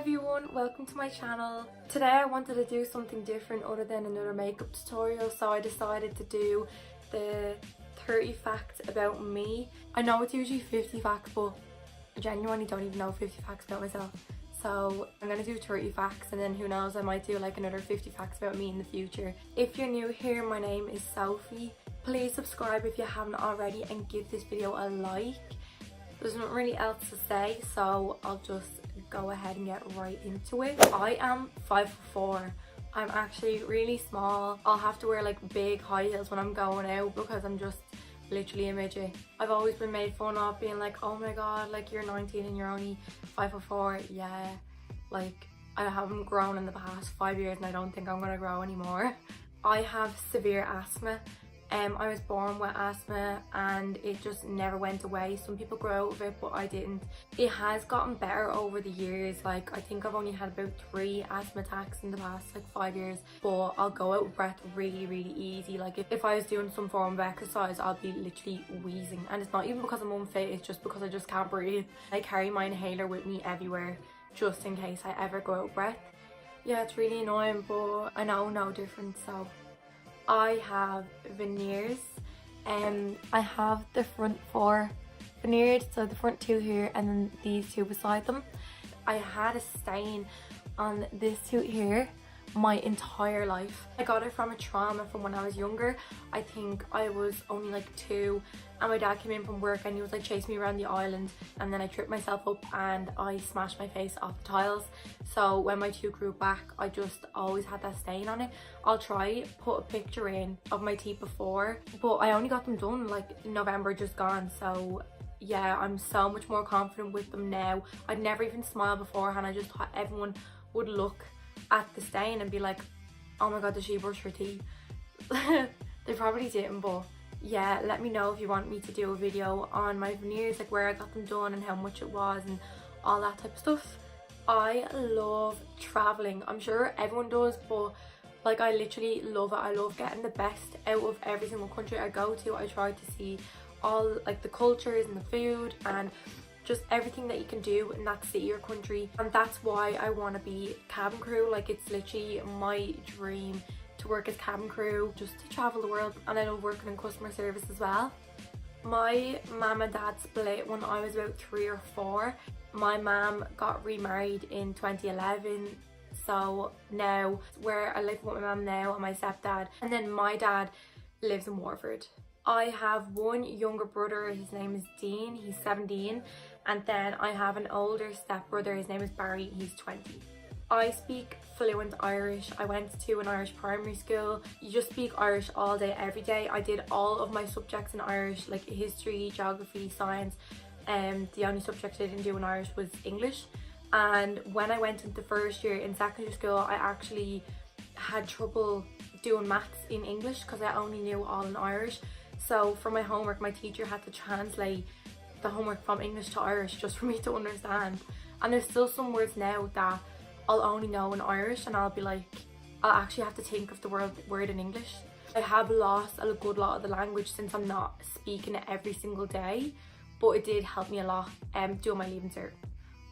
everyone, welcome to my channel. Today I wanted to do something different other than another makeup tutorial, so I decided to do the 30 facts about me. I know it's usually 50 facts, but I genuinely don't even know 50 facts about myself. So I'm gonna do 30 facts and then who knows, I might do like another 50 facts about me in the future. If you're new here, my name is Sophie. Please subscribe if you haven't already and give this video a like. There's not really else to say, so I'll just go ahead and get right into it. I am 5'4". I'm actually really small. I'll have to wear like big high heels when I'm going out because I'm just literally a midget. I've always been made fun of being like, oh my god, like you're 19 and you're only 5'4". Yeah, like I haven't grown in the past 5 years and I don't think I'm gonna grow anymore. I have severe asthma. I was born with asthma and it just never went away. Some people grow out of it, but I didn't. It has gotten better over the years. Like I think I've only had about 3 asthma attacks in the past like 5 years, but I'll go out with breath really easy. Like if I was doing some form of exercise, I'll be literally wheezing, and it's not even because I'm unfit, it's just because I just can't breathe. I carry my inhaler with me everywhere just in case I ever go out of breath. Yeah, it's really annoying, but I know no different. So I have Veneers. I have the front 4 veneered, so the front 2 here and then these 2 beside them. I had a stain on this tooth here my entire life. I got it from a trauma from when I was younger. I think I was only like 2 and my dad came in from work and he was like chasing me around the island, and then I tripped myself up and I smashed my face off the tiles. So when my tooth grew back, I just always had that stain on it. I'll try put a picture in of my teeth before, but I only got them done like November just gone. So yeah, I'm so much more confident with them now. I'd never even smiled beforehand. I just thought everyone would look at the stain and be like, oh my god, does she brush her teeth? They probably didn't, but yeah, let me know if you want me to do a video on my veneers, like where I got them done and how much it was and all that type of stuff. I love traveling. I'm sure everyone does, but like I literally love it. I love getting the best out of every single country I go to. I try to see all like the cultures and the food and just everything that you can do in that city or country, and that's why I want to be cabin crew. Like it's literally my dream to work as cabin crew, just to travel the world, and I love working in customer service as well. My mum and dad split when I was about 3 or 4. My mum got remarried in 2011, so now where I live with my mum now and my stepdad, and then my dad lives in Warford. I have one younger brother, his name is Dean, he's 17, and then I have an older stepbrother, his name is Barry, he's 20. I speak fluent Irish. I went to an Irish primary school. You just speak Irish all day, every day. I did all of my subjects in Irish, like history, geography, science. The only subject I didn't do in Irish was English. And when I went into first year in secondary school, I actually had trouble doing maths in English because I only knew all in Irish. So for my homework, my teacher had to translate the homework from English to Irish just for me to understand. And there's still some words now that I'll only know in Irish and I'll be like, I'll actually have to think of the word in English. I have lost a good lot of the language since I'm not speaking it every single day, but it did help me a lot doing my Leaving Cert.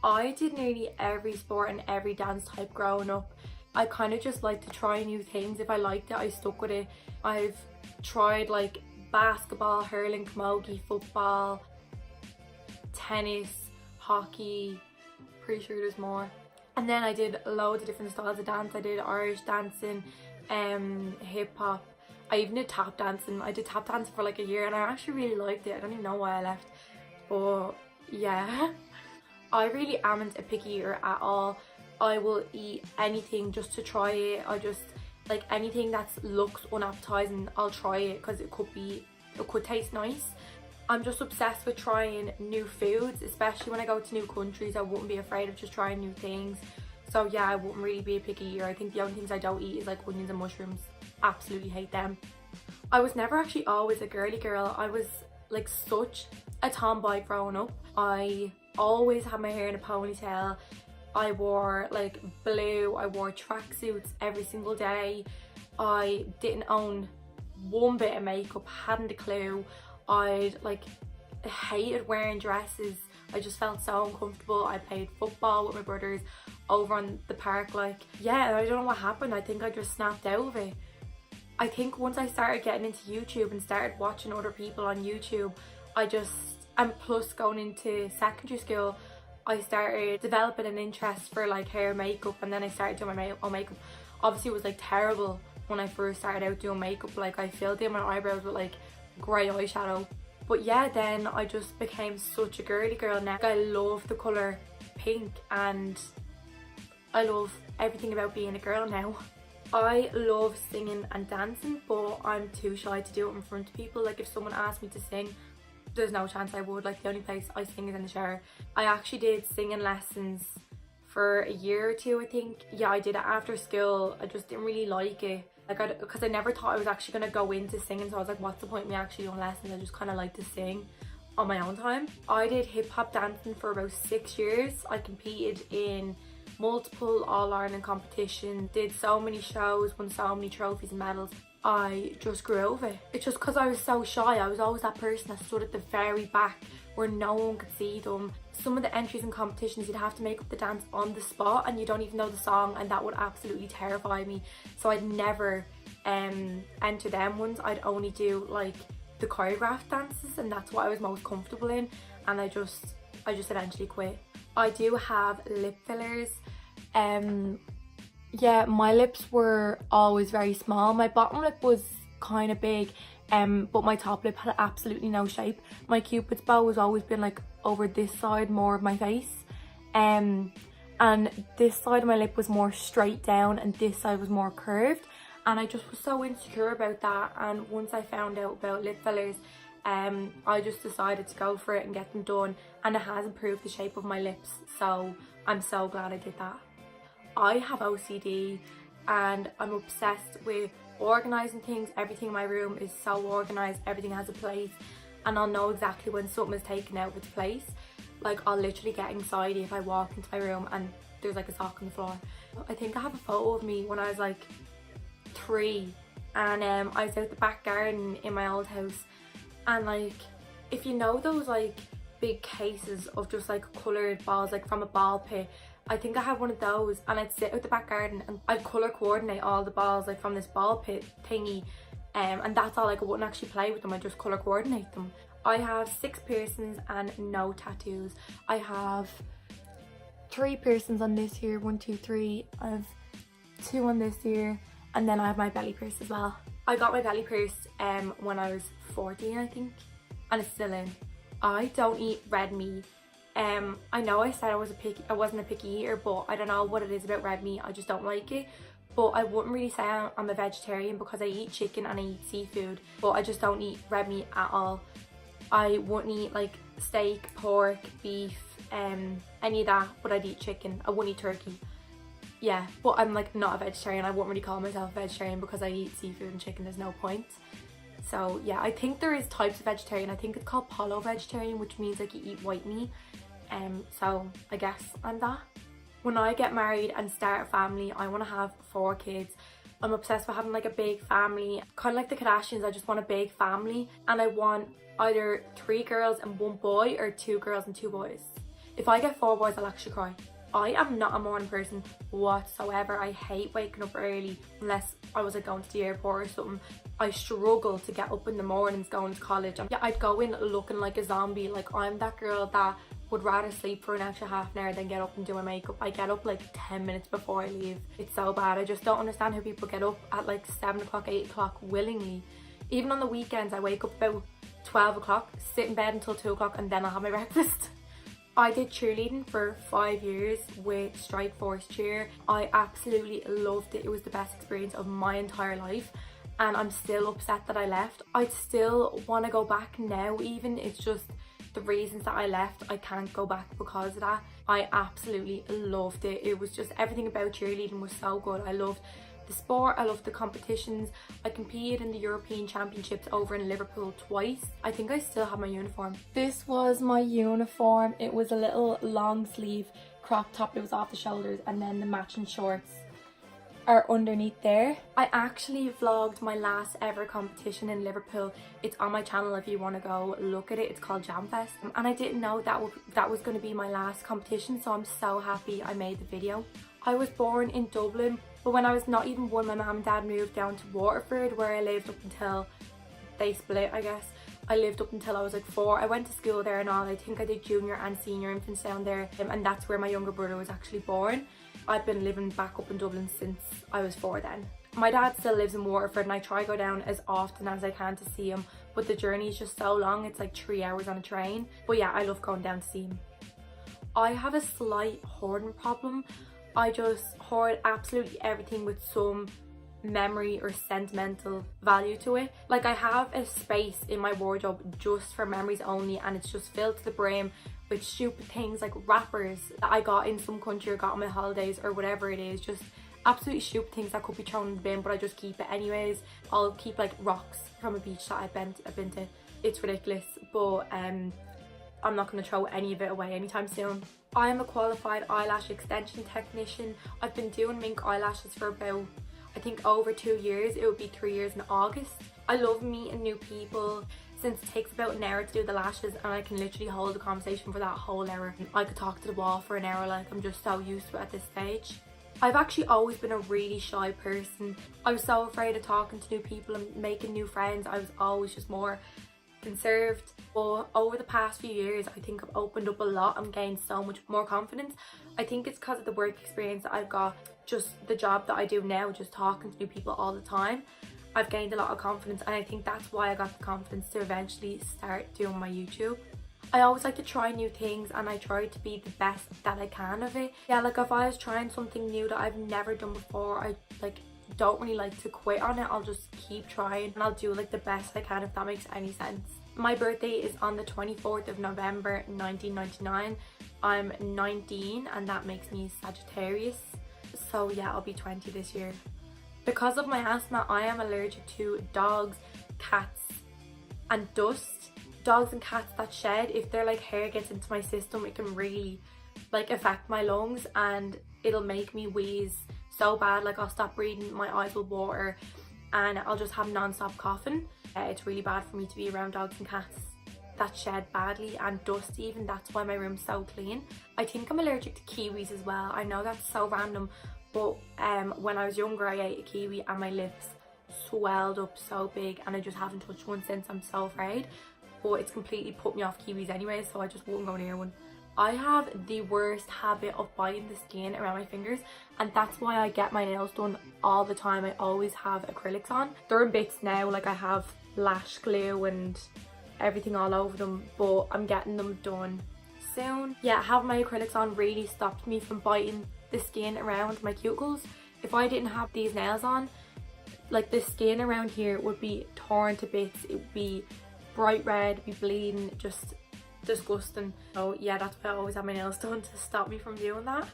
I did nearly every sport and every dance type growing up. I kind of just like to try new things. If I liked it, I stuck with it. I've tried like basketball, hurling, camogie, football, tennis, hockey, pretty sure there's more. And then I did loads of different styles of dance. I did Irish dancing, hip hop. I even did tap dancing. I did tap dancing for like a year and I actually really liked it. I don't even know why I left, but yeah. I really amn't a picky eater at all. I will eat anything just to try it. I just like anything that looks unappetizing, I'll try it because it could taste nice. I'm just obsessed with trying new foods, especially when I go to new countries. I wouldn't be afraid of just trying new things. So yeah, I wouldn't really be a picky eater. I think the only things I don't eat is like onions and mushrooms. Absolutely hate them. I was never actually always a girly girl. I was like such a tomboy growing up. I always had my hair in a ponytail. I wore like blue, I wore tracksuits every single day. I didn't own one bit of makeup, hadn't a clue. I like hated wearing dresses. I just felt so uncomfortable. I played football with my brothers over on the park. Like, yeah, I don't know what happened. I think I just snapped out of it. I think once I started getting into YouTube and started watching other people on YouTube, and plus going into secondary school, I started developing an interest for like hair, makeup, and then I started doing my own makeup. Obviously it was like terrible when I first started out doing makeup. Like, I filled in my eyebrows with like grey eyeshadow. But yeah, then I just became such a girly girl now. I love the colour pink and I love everything about being a girl now. I love singing and dancing, but I'm too shy to do it in front of people. Like, if someone asked me to sing, there's no chance I would. Like, the only place I sing is in the shower. I actually did singing lessons for a year or two, I think. Yeah, I did it after school. I just didn't really like it. Like, because I never thought I was actually going to go into singing, so I was like, what's the point of me actually doing lessons? I just kind of like to sing on my own time. I did hip-hop dancing for about 6 years. I competed in multiple All-Ireland competitions, did so many shows, won so many trophies and medals. I just grew out of it. It's just because I was so shy. I was always that person that stood at the very back where no one could see them. Some of the entries in competitions, you'd have to make up the dance on the spot and you don't even know the song, and that would absolutely terrify me. So I'd never enter them ones. I'd only do like the choreographed dances, and that's what I was most comfortable in, and I just eventually quit. I do have lip fillers. Yeah, my lips were always very small. My bottom lip was kind of big, but my top lip had absolutely no shape. My cupid's bow has always been like over this side more of my face, and this side of my lip was more straight down and this side was more curved, and I just was so insecure about that. And once I found out about lip fillers, I just decided to go for it and get them done, and it has improved the shape of my lips, so I'm so glad I did that. I have OCD and I'm obsessed with organising things. Everything in my room is so organised, everything has a place, and I'll know exactly when something is taken out of its place. Like, I'll literally get anxiety if I walk into my room and there's like a sock on the floor. I think I have a photo of me when I was like 3, and I was out the back garden in my old house, and like, if you know those like big cases of just like coloured balls like from a ball pit, I think I had one of those, and I'd sit out the back garden and I'd colour coordinate all the balls like from this ball pit thingy, and that's all. Like, I wouldn't actually play with them, I just colour coordinate them. I have 6 piercings and no tattoos. I have 3 piercings on this here, 1, 2, 3. I have 2 on this here, and then I have my belly pierced as well. I got my belly pierced when I was 14, I think, and it's still in. I don't eat red meat. I know I said I wasn't a picky eater, but I don't know what it is about red meat, I just don't like it. But I wouldn't really say I'm a vegetarian because I eat chicken and I eat seafood, but I just don't eat red meat at all. I wouldn't eat like steak, pork, beef, any of that, but I'd eat chicken. I wouldn't eat turkey. Yeah, but I'm like not a vegetarian. I wouldn't really call myself a vegetarian because I eat seafood and chicken, there's no point. So yeah, I think there is types of vegetarian. I think it's called palo-vegetarian, which means like you eat white meat. So I guess I'm that. When I get married and start a family, I want to have 4 kids. I'm obsessed with having like a big family. Kind of like the Kardashians, I just want a big family. And I want either 3 girls and 1 boy or 2 girls and 2 boys. If I get 4 boys, I'll actually cry. I am not a morning person whatsoever. I hate waking up early unless I was like going to the airport or something. I struggle to get up in the mornings going to college. Yeah, I'd go in looking like a zombie. Like, I'm that girl that would rather sleep for an extra half an hour than get up and do my makeup. I get up like 10 minutes before I leave. It's so bad. I just don't understand how people get up at like 7 o'clock, 8 o'clock willingly. Even on the weekends, I wake up about 12 o'clock, sit in bed until 2 o'clock, and then I'll have my breakfast. I did cheerleading for 5 years with Strike Force Cheer. I absolutely loved it. It was the best experience of my entire life, and I'm still upset that I left. I still want to go back now even. It's just the reasons that I left, I can't go back because of that. I absolutely loved it. It was just everything about cheerleading was so good. I loved the sport, I loved the competitions. I competed in the European Championships over in Liverpool twice. I think I still have my uniform. This was my uniform. It was a little long sleeve crop top. It was off the shoulders, and then the matching shorts are underneath there. I actually vlogged my last ever competition in Liverpool. It's on my channel if you want to go look at it. It's called Jamfest, and I didn't know that was going to be my last competition, so I'm so happy I made the video. I was born in Dublin, but when I was not even one, my mum and dad moved down to Waterford, where I lived up until they split, I guess. I lived up until I was like 4. I went to school there and all. I think I did junior and senior infants down there, and that's where my younger brother was actually born. I've been living back up in Dublin since I was 4 then. My dad still lives in Waterford and I try to go down as often as I can to see him, but the journey is just so long. It's like 3 hours on a train. But yeah, I love going down to see him. I have a slight hoarding problem. I just hoard absolutely everything with some memory or sentimental value to it. Like, I have a space in my wardrobe just for memories only, and it's just filled to the brim with stupid things like wrappers that I got in some country or got on my holidays or whatever it is. Just absolutely stupid things that could be thrown in the bin, but I just keep it anyways. I'll keep like rocks from a beach that I've been to. It's ridiculous, but I'm not going to throw any of it away anytime soon. I am a qualified eyelash extension technician. I've been doing mink eyelashes for about, I think, over 2 years. It would be 3 years in August. I love meeting new people, since it takes about an hour to do the lashes and I can literally hold a conversation for that whole hour. I could talk to the wall for an hour, like, I'm just so used to it at this stage. I've actually always been a really shy person. I was so afraid of talking to new people and making new friends. I was always just more conserved, but over the past few years I think I've opened up a lot and gained so much more confidence. I think it's because of the work experience that I've got, just the job that I do now, just talking to new people all the time. I've gained a lot of confidence, and I think that's why I got the confidence to eventually start doing my YouTube. I always like to try new things and I try to be the best that I can of it. Yeah, like if I was trying something new that I've never done before, I don't really like to quit on it. I'll just keep trying and I'll do like the best I can, if that makes any sense. My birthday is on the 24th of November 1999. I'm 19 and that makes me Sagittarius. So yeah, I'll be 20 this year. Because of my asthma, I am allergic to dogs, cats and dust. Dogs and cats that shed, if their like hair gets into my system, it can really like affect my lungs and it'll make me wheeze so bad. Like, I'll stop breathing, my eyes will water and I'll just have non-stop coughing. It's really bad for me to be around dogs and cats that shed badly, and dust even. That's why my room's so clean. I think I'm allergic to kiwis as well. I know that's so random, but when I was younger I ate a kiwi and my lips swelled up so big and I just haven't touched one since. I'm so afraid, but it's completely put me off kiwis anyway, so I just won't go near one. I have the worst habit of biting the skin around my fingers, and that's why I get my nails done all the time. I always have acrylics on. They're in bits now, like I have lash glue and everything all over them, but I'm getting them done soon. Yeah, having my acrylics on really stopped me from biting the skin around my cuticles. If I didn't have these nails on, like the skin around here would be torn to bits. It would be bright red, be bleeding, just disgusting. So yeah, that's why I always have my nails done, to stop me from doing that.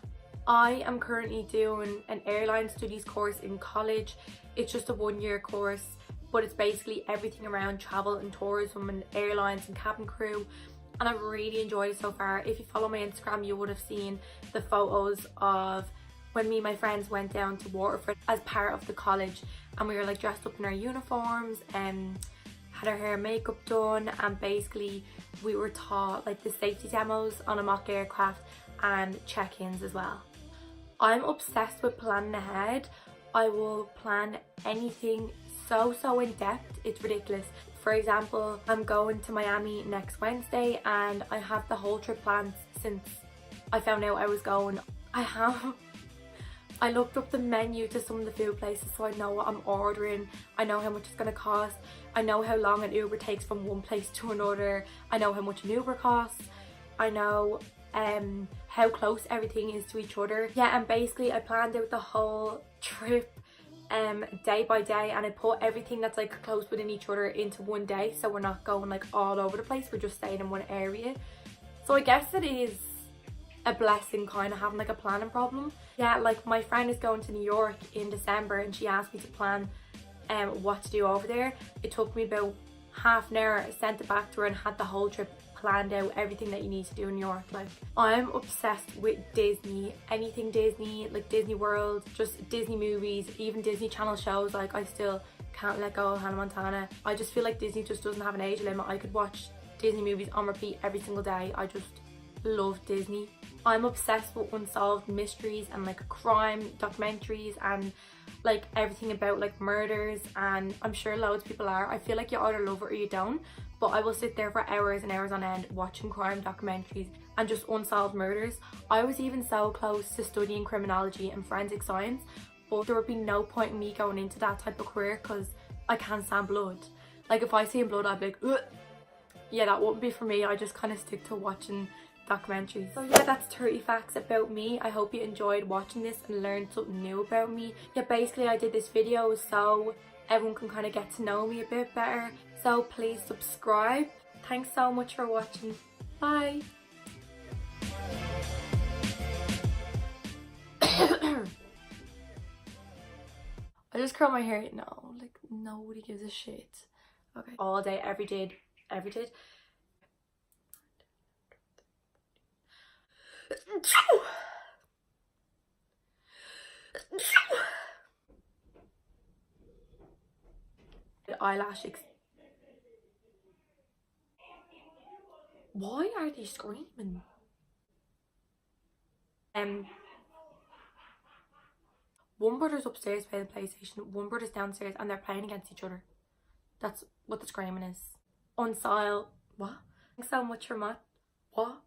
I am currently doing an Airline Studies course in college. It's just a 1-year course, but it's basically everything around travel and tourism and airlines and cabin crew, and I've really enjoyed it so far. If you follow my Instagram, you would have seen the photos of when me and my friends went down to Waterford as part of the college, and we were like dressed up in our uniforms and had our hair and makeup done, and basically we were taught like the safety demos on a mock aircraft and check-ins as well. I'm obsessed with planning ahead. I will plan anything so in depth, it's ridiculous. For example, I'm going to Miami next Wednesday and I have the whole trip planned since I found out I was going. I looked up the menu to some of the food places so I know what I'm ordering. I know how much it's going to cost. I know how long an Uber takes from one place to another. I know how much an Uber costs. I know how close everything is to each other. Yeah, and basically I planned out the whole trip day by day, and I put everything that's like close within each other into one day, so we're not going like all over the place, we're just staying in one area. So I guess it is a blessing kind of having like a planning problem. Yeah, like my friend is going to New York in December and she asked me to plan what to do over there. It took me about half an hour. I sent it back to her and had the whole trip planned out, everything that you need to do in New York. Like, I'm obsessed with Disney, anything Disney, like Disney World, just Disney movies, even Disney Channel shows. Like, I still can't let go of Hannah Montana. I just feel like Disney just doesn't have an age limit. I could watch Disney movies on repeat every single day. I just love Disney. I'm obsessed with unsolved mysteries and like crime documentaries and like everything about like murders, and I'm sure loads of people are. I feel like you either love it or you don't, but I will sit there for hours and hours on end watching crime documentaries and just unsolved murders. I was even so close to studying criminology and forensic science, but there would be no point in me going into that type of career because I can't stand blood. Like if I see blood, I'd be like, ugh. Yeah, that wouldn't be for me. I just kind of stick to watching documentaries. So yeah, that's 30 facts about me. I hope you enjoyed watching this and learned something new about me. Yeah, basically I did this video so everyone can kind of get to know me a bit better. So please subscribe. Thanks so much for watching. Bye. I just curl my hair. No, like nobody gives a shit. Okay. All day, every day. Eyelash. Why are they screaming? One brother's upstairs playing the PlayStation, one brother's downstairs, and they're playing against each other. That's what the screaming is. On style. What? Thanks so much for what?